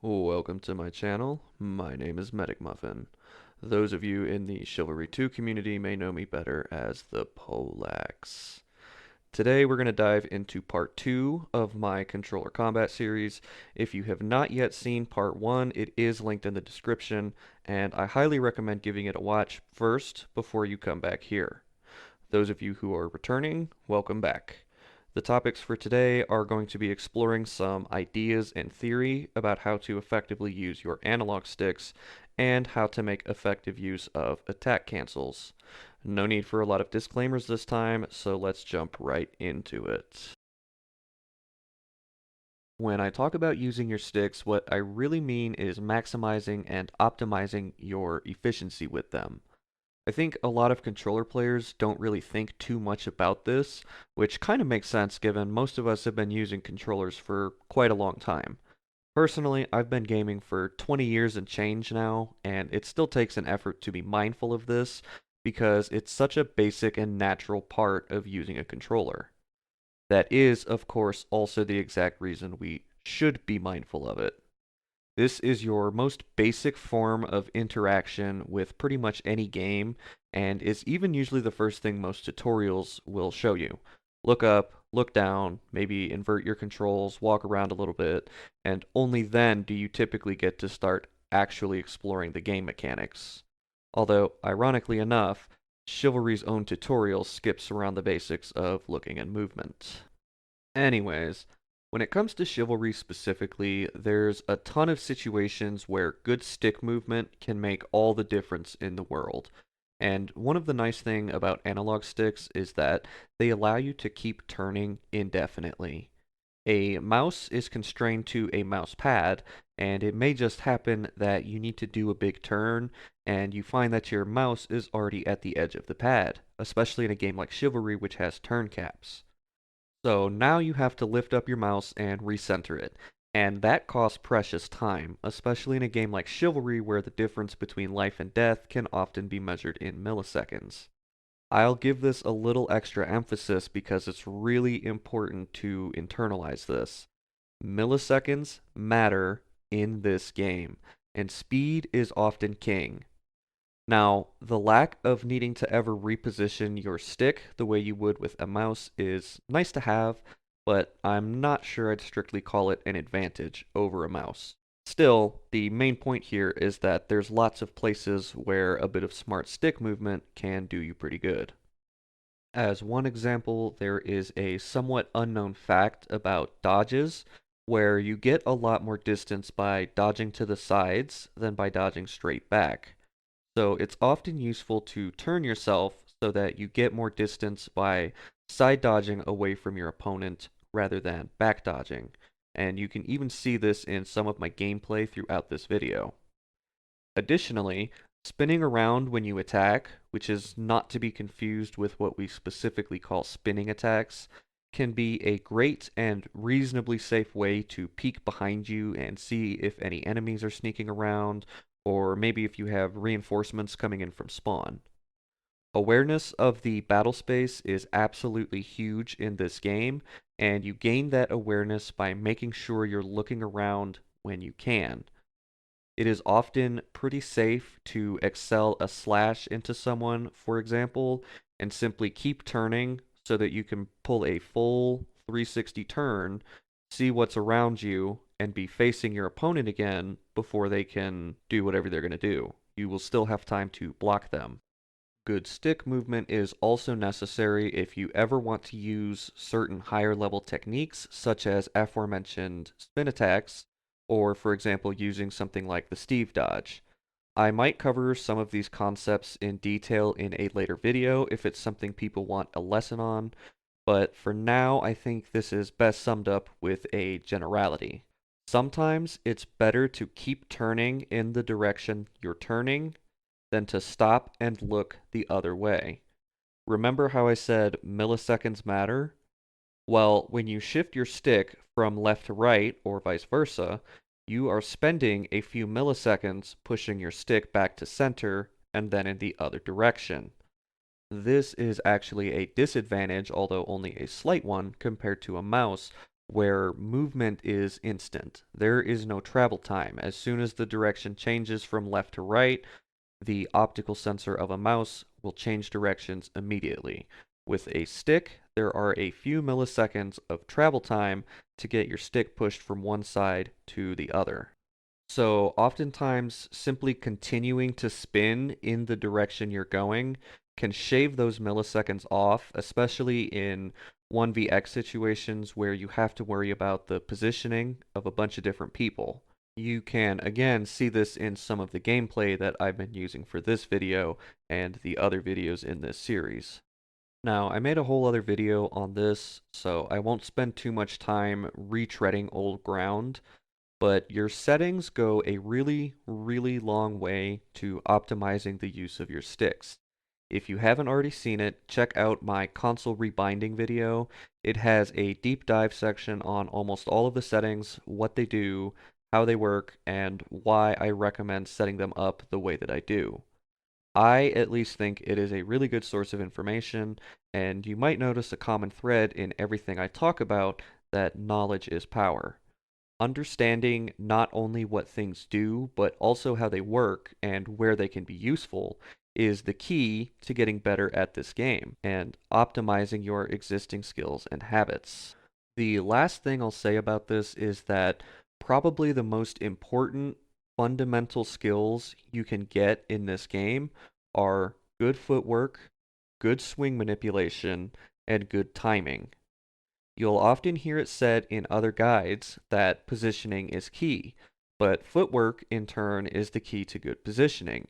Welcome to my channel. My name is Medic Muffin. Those of you in the Chivalry 2 community may know me better as the Polax. Today we're going to dive into part 2 of my controller combat series. If you have not yet seen part 1, it is linked in the description, and I highly recommend giving it a watch first before you come back here. Those of you who are returning, welcome back. The topics for today are going to be exploring some ideas and theory about how to effectively use your analog sticks and how to make effective use of attack cancels. No need for a lot of disclaimers this time, so let's jump right into it. When I talk about using your sticks, what I really mean is maximizing and optimizing your efficiency with them. I think a lot of controller players don't really think too much about this, which kind of makes sense given most of us have been using controllers for quite a long time. Personally, I've been gaming for 20 years and change now, and it still takes an effort to be mindful of this because it's such a basic and natural part of using a controller. That is, of course, also the exact reason we should be mindful of it. This is your most basic form of interaction with pretty much any game, and is even usually the first thing most tutorials will show you. Look up, look down, maybe invert your controls, walk around a little bit, and only then do you typically get to start actually exploring the game mechanics. Although, ironically enough, Chivalry's own tutorial skips around the basics of looking and movement. Anyways, when it comes to Chivalry specifically, there's a ton of situations where good stick movement can make all the difference in the world. And one of the nice thing about analog sticks is that they allow you to keep turning indefinitely. A mouse is constrained to a mouse pad, and it may just happen that you need to do a big turn, and you find that your mouse is already at the edge of the pad, especially in a game like Chivalry, which has turn caps. So now you have to lift up your mouse and recenter it. And that costs precious time, especially in a game like Chivalry where the difference between life and death can often be measured in milliseconds. I'll give this a little extra emphasis because it's really important to internalize this. Milliseconds matter in this game, and speed is often king. Now, the lack of needing to ever reposition your stick the way you would with a mouse is nice to have, but I'm not sure I'd strictly call it an advantage over a mouse. Still, the main point here is that there's lots of places where a bit of smart stick movement can do you pretty good. As one example, there is a somewhat unknown fact about dodges, where you get a lot more distance by dodging to the sides than by dodging straight back. So it's often useful to turn yourself so that you get more distance by side dodging away from your opponent rather than back dodging. And you can even see this in some of my gameplay throughout this video. Additionally, spinning around when you attack, which is not to be confused with what we specifically call spinning attacks, can be a great and reasonably safe way to peek behind you and see if any enemies are sneaking around, or maybe if you have reinforcements coming in from spawn. Awareness of the battle space is absolutely huge in this game, and you gain that awareness by making sure you're looking around when you can. It is often pretty safe to excel a slash into someone, for example, and simply keep turning so that you can pull a full 360 turn, see what's around you, and be facing your opponent again before they can do whatever they're going to do. You will still have time to block them. Good stick movement is also necessary if you ever want to use certain higher level techniques, such as aforementioned spin attacks, or for example using something like the Steve dodge. I might cover some of these concepts in detail in a later video if it's something people want a lesson on, but for now I think this is best summed up with a generality. Sometimes it's better to keep turning in the direction you're turning than to stop and look the other way. Remember how I said milliseconds matter? Well, when you shift your stick from left to right, or vice versa, you are spending a few milliseconds pushing your stick back to center and then in the other direction. This is actually a disadvantage, although only a slight one, compared to a mouse, where movement is instant. There is no travel time. As soon as the direction changes from left to right, the optical sensor of a mouse will change directions immediately. With a stick, there are a few milliseconds of travel time to get your stick pushed from one side to the other. So oftentimes, simply continuing to spin in the direction you're going can shave those milliseconds off, especially in 1vx situations where you have to worry about the positioning of a bunch of different people. You can again see this in some of the gameplay that I've been using for this video and the other videos in this series. Now, I made a whole other video on this, so I won't spend too much time retreading old ground, but your settings go a really, really long way to optimizing the use of your sticks. If you haven't already seen it, check out my console rebinding video. It has a deep dive section on almost all of the settings, what they do, how they work, and why I recommend setting them up the way that I do. I at least think it is a really good source of information, and you might notice a common thread in everything I talk about, that knowledge is power. Understanding not only what things do, but also how they work and where they can be useful is the key to getting better at this game and optimizing your existing skills and habits. The last thing I'll say about this is that probably the most important fundamental skills you can get in this game are good footwork, good swing manipulation, and good timing. You'll often hear it said in other guides that positioning is key, but footwork in turn is the key to good positioning.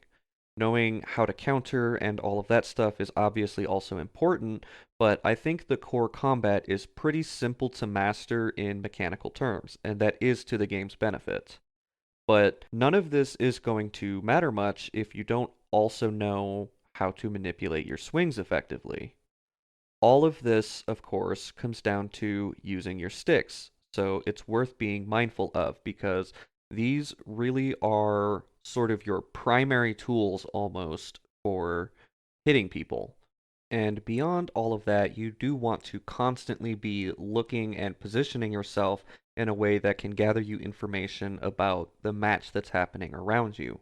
Knowing how to counter and all of that stuff is obviously also important, but I think the core combat is pretty simple to master in mechanical terms, and that is to the game's benefit. But none of this is going to matter much if you don't also know how to manipulate your swings effectively. All of this, of course, comes down to using your sticks. So it's worth being mindful of because these really are sort of your primary tools almost for hitting people. And beyond all of that, you do want to constantly be looking and positioning yourself in a way that can gather you information about the match that's happening around you.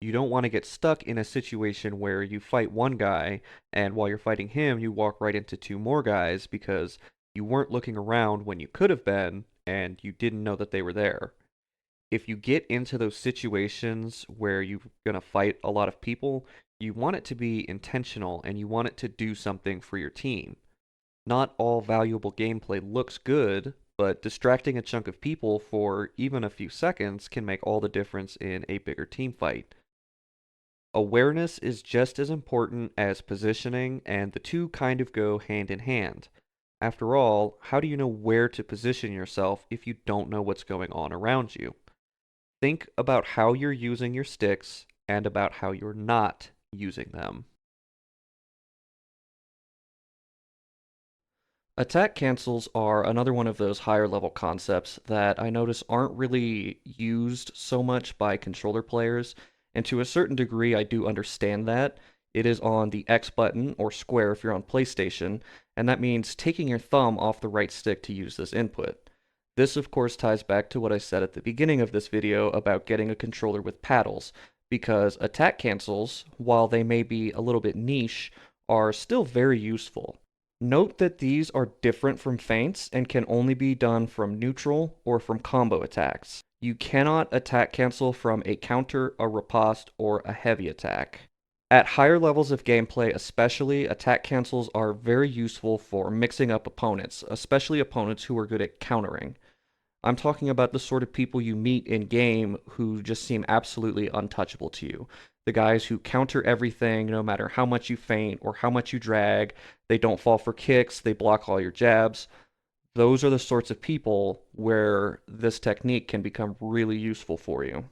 You don't want to get stuck in a situation where you fight one guy, and while you're fighting him, you walk right into two more guys because you weren't looking around when you could have been, and you didn't know that they were there. If you get into those situations where you're going to fight a lot of people, you want it to be intentional and you want it to do something for your team. Not all valuable gameplay looks good, but distracting a chunk of people for even a few seconds can make all the difference in a bigger team fight. Awareness is just as important as positioning, and the two kind of go hand in hand. After all, how do you know where to position yourself if you don't know what's going on around you? Think about how you're using your sticks and about how you're not using them. Attack cancels are another one of those higher level concepts that I notice aren't really used so much by controller players, and to a certain degree I do understand that. It is on the X button, or square if you're on PlayStation, and that means taking your thumb off the right stick to use this input. This of course ties back to what I said at the beginning of this video about getting a controller with paddles, because attack cancels, while they may be a little bit niche, are still very useful. Note that these are different from feints and can only be done from neutral or from combo attacks. You cannot attack cancel from a counter, a riposte, or a heavy attack. At higher levels of gameplay especially, attack cancels are very useful for mixing up opponents, especially opponents who are good at countering. I'm talking about the sort of people you meet in game who just seem absolutely untouchable to you. The guys who counter everything no matter how much you feint or how much you drag. They don't fall for kicks, they block all your jabs. Those are the sorts of people where this technique can become really useful for you.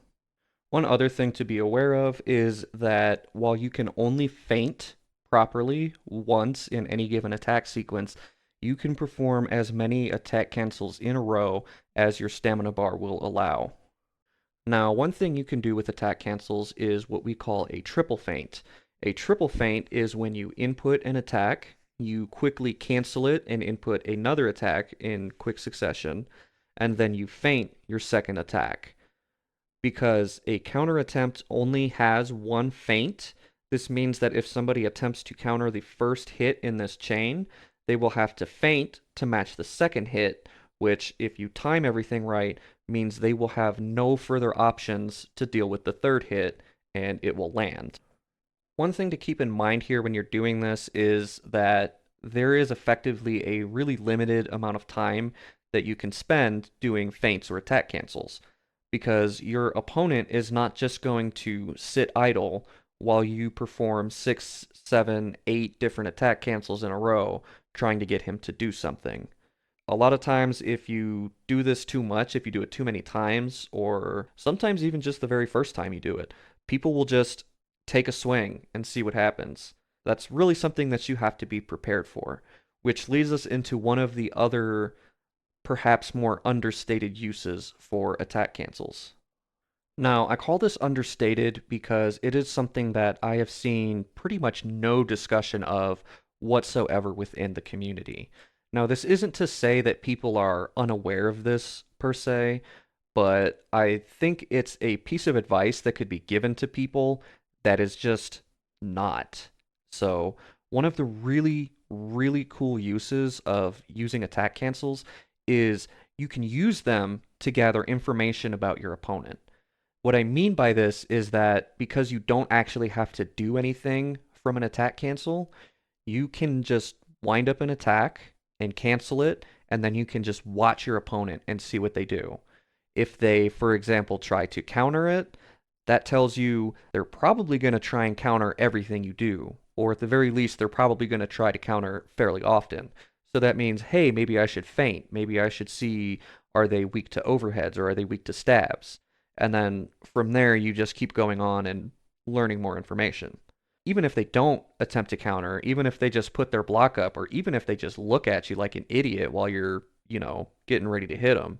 One other thing to be aware of is that while you can only feint properly once in any given attack sequence, you can perform as many attack cancels in a row as your stamina bar will allow. Now, one thing you can do with attack cancels is what we call a triple feint. A triple feint is when you input an attack, you quickly cancel it and input another attack in quick succession, and then you feint your second attack. Because a counter attempt only has one feint, this means that if somebody attempts to counter the first hit in this chain, they will have to feint to match the second hit, which, if you time everything right, means they will have no further options to deal with the third hit, and it will land. One thing to keep in mind here when you're doing this is that there is effectively a really limited amount of time that you can spend doing feints or attack cancels, because your opponent is not just going to sit idle while you perform 6, 7, 8 different attack cancels in a row trying to get him to do something. A lot of times, if you do this too much, if you do it too many times, or sometimes even just the very first time you do it, people will just take a swing and see what happens. That's really something that you have to be prepared for, which leads us into one of the other, perhaps more understated uses for attack cancels. Now, I call this understated because it is something that I have seen pretty much no discussion of whatsoever within the community. Now, this isn't to say that people are unaware of this per se, but I think it's a piece of advice that could be given to people that is just not. So, one of the really, really cool uses of using attack cancels is you can use them to gather information about your opponent. What I mean by this is that because you don't actually have to do anything from an attack cancel, you can just wind up an attack and cancel it, and then you can just watch your opponent and see what they do. If they, for example, try to counter it, that tells you they're probably going to try and counter everything you do, or at the very least, they're probably going to try to counter fairly often. So that means, hey, maybe I should feint. Maybe I should see, are they weak to overheads or are they weak to stabs? And then from there, you just keep going on and learning more information. Even if they don't attempt to counter, even if they just put their block up, or even if they just look at you like an idiot while you're, getting ready to hit them,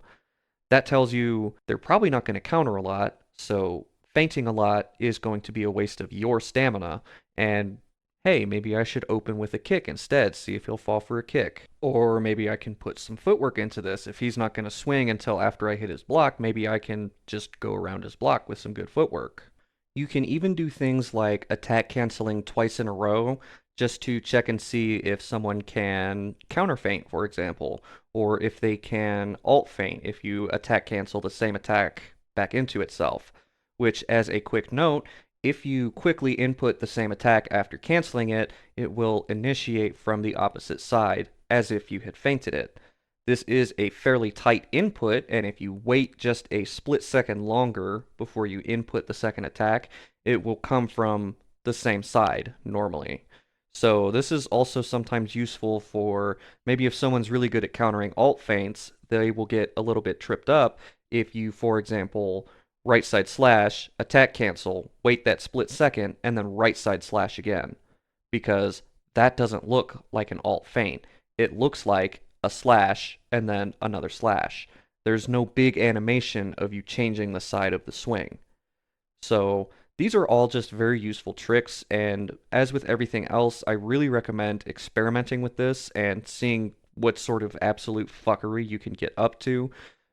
that tells you they're probably not going to counter a lot, so feinting a lot is going to be a waste of your stamina, and hey, maybe I should open with a kick instead, see if he'll fall for a kick. Or maybe I can put some footwork into this. If he's not going to swing until after I hit his block, maybe I can just go around his block with some good footwork. You can even do things like attack canceling twice in a row just to check and see if someone can counter feint, for example, or if they can alt feint if you attack cancel the same attack back into itself. Which, as a quick note, if you quickly input the same attack after canceling it, it will initiate from the opposite side, as if you had feinted it. This is a fairly tight input, and if you wait just a split second longer before you input the second attack, it will come from the same side normally. So this is also sometimes useful for maybe if someone's really good at countering alt feints, they will get a little bit tripped up if you, for example, right side slash, attack cancel, wait that split second, and then right side slash again. Because that doesn't look like an alt feint. It looks like a slash and then another slash. There's no big animation of you changing the side of the swing. So these are all just very useful tricks, and as with everything else, I really recommend experimenting with this and seeing what sort of absolute fuckery you can get up to,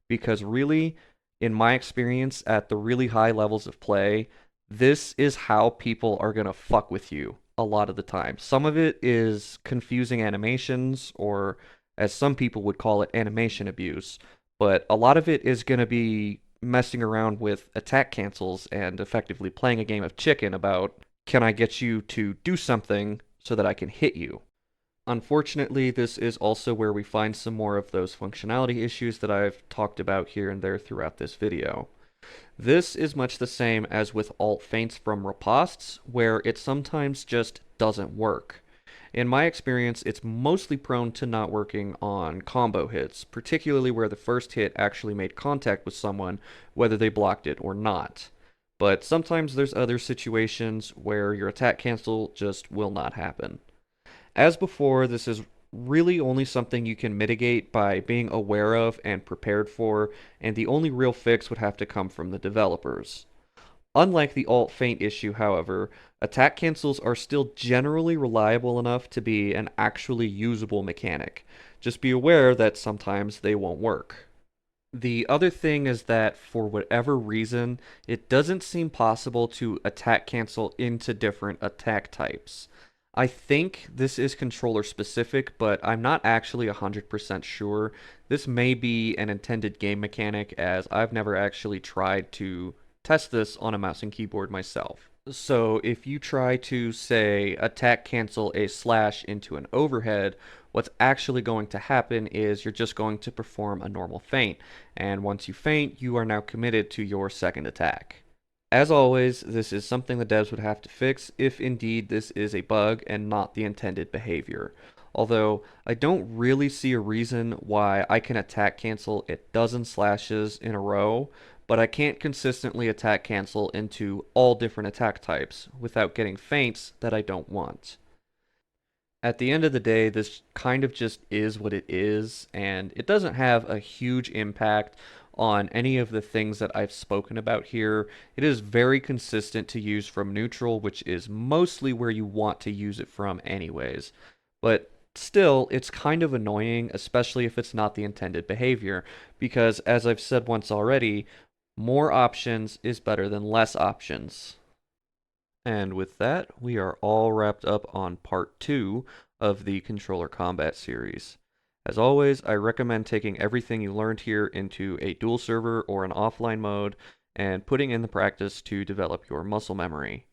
because really, in my experience at the really high levels of play, this is how people are going to fuck with you a lot of the time. Some of it is confusing animations, or as some people would call it, animation abuse, but a lot of it is going to be messing around with attack cancels and effectively playing a game of chicken about, can I get you to do something so that I can hit you? Unfortunately, this is also where we find some more of those functionality issues that I've talked about here and there throughout this video. This is much the same as with alt feints from ripostes, where it sometimes just doesn't work. In my experience, it's mostly prone to not working on combo hits, particularly where the first hit actually made contact with someone, whether they blocked it or not. But sometimes there's other situations where your attack cancel just will not happen. As before, this is really only something you can mitigate by being aware of and prepared for, and the only real fix would have to come from the developers. Unlike the alt feint issue, however, attack cancels are still generally reliable enough to be an actually usable mechanic. Just be aware that sometimes they won't work. The other thing is that for whatever reason, it doesn't seem possible to attack cancel into different attack types. I think this is controller specific, but I'm not actually 100% sure. This may be an intended game mechanic, as I've never actually tried to test this on a mouse and keyboard myself. So if you try to, say, attack cancel a slash into an overhead, what's actually going to happen is you're just going to perform a normal feint, and once you feint, you are now committed to your second attack. As always, this is something the devs would have to fix if indeed this is a bug and not the intended behavior. Although, I don't really see a reason why I can attack cancel a dozen slashes in a row, but I can't consistently attack cancel into all different attack types without getting feints that I don't want. At the end of the day, this kind of just is what it is, and it doesn't have a huge impact on any of the things that I've spoken about here. It is very consistent to use from neutral, which is mostly where you want to use it from anyways. But still, it's kind of annoying, especially if it's not the intended behavior, because as I've said once already, more options is better than less options. And with that, we are all wrapped up on part 2 of the controller combat series. As always, I recommend taking everything you learned here into a dual server or an offline mode and putting in the practice to develop your muscle memory.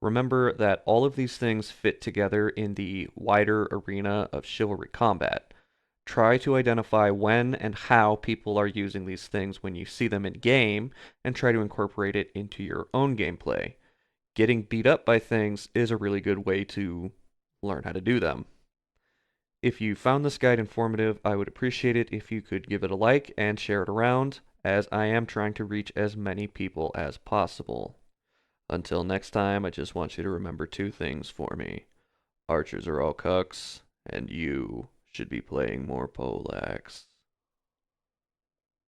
Remember that all of these things fit together in the wider arena of chivalry combat. Try to identify when and how people are using these things when you see them in game, and try to incorporate it into your own gameplay. Getting beat up by things is a really good way to learn how to do them. If you found this guide informative, I would appreciate it if you could give it a like and share it around, as I am trying to reach as many people as possible. Until next time, I just want you to remember two things for me. Archers are all cucks, and you should be playing more Polax.